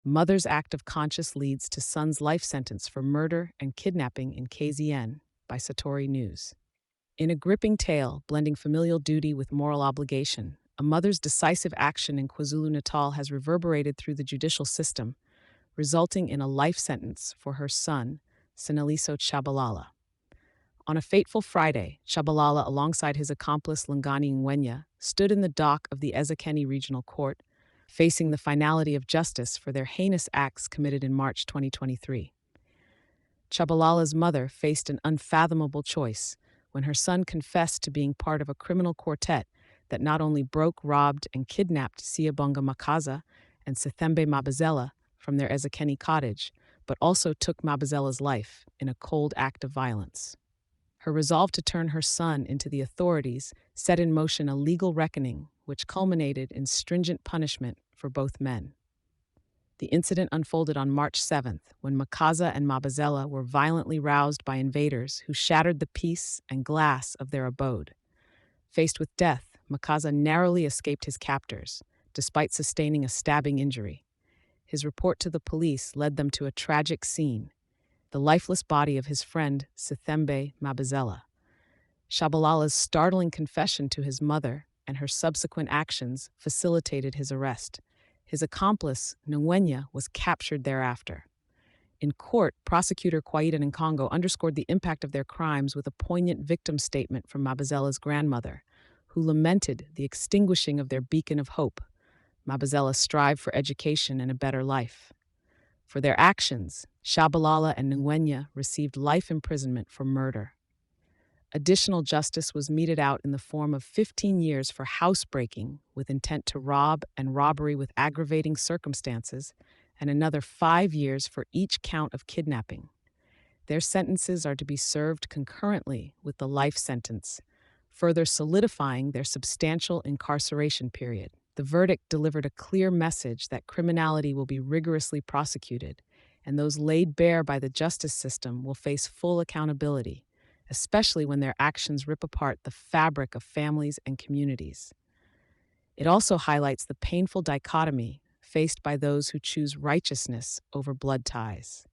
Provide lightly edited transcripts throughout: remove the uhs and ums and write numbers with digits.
Mother's act of conscience leads to son's life sentence for murder and kidnapping in KZN by Satori News. In a gripping tale blending familial duty with moral obligation, a mother's decisive action in KwaZulu-Natal has reverberated through the judicial system, resulting in a life sentence for her son, Saneliso Tshabalala. On a fateful Friday, Tshabalala, alongside his accomplice Lungani Ngwenya, stood in the dock of the eZekeni Regional Court, facing the finality of justice for their heinous acts committed in March 2023. Tshabalala's mother faced an unfathomable choice when her son confessed to being part of a criminal quartet that not only broke, robbed, and kidnapped Siyabonga Makaza and Sithembe Mabazela from their eZekeni cottage, but also took Mabazela's life in a cold act of violence. Her resolve to turn her son into the authorities set in motion a legal reckoning which culminated in stringent punishment for both men. The incident unfolded on March 7th, when Makaza and Mabazela were violently roused by invaders who shattered the peace and glass of their abode. Faced with death, Makaza narrowly escaped his captors, despite sustaining a stabbing injury. His report to the police led them to a tragic scene: the lifeless body of his friend Sithembe Mabazela. Tshabalala's startling confession to his mother and her subsequent actions facilitated his arrest. His accomplice, Ngwenya, was captured thereafter. In court, prosecutor Kwaida Nkongo underscored the impact of their crimes with a poignant victim statement from Mabazela's grandmother, who lamented the extinguishing of their beacon of hope. Mabazela strived for education and a better life. For their actions, Tshabalala and Ngwenya received life imprisonment for murder. Additional justice was meted out in the form of 15 years for housebreaking with intent to rob and robbery with aggravating circumstances, and another 5 years for each count of kidnapping. Their sentences are to be served concurrently with the life sentence, further solidifying their substantial incarceration period. The verdict delivered a clear message that criminality will be rigorously prosecuted, and those laid bare by the justice system will face full accountability, especially when their actions rip apart the fabric of families and communities. It also highlights the painful dichotomy faced by those who choose righteousness over blood ties.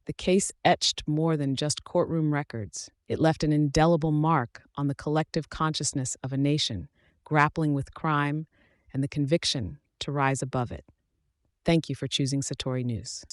The case etched more than just courtroom records. It left an indelible mark on the collective consciousness of a nation grappling with crime and the conviction to rise above it. Thank you for choosing Satori News.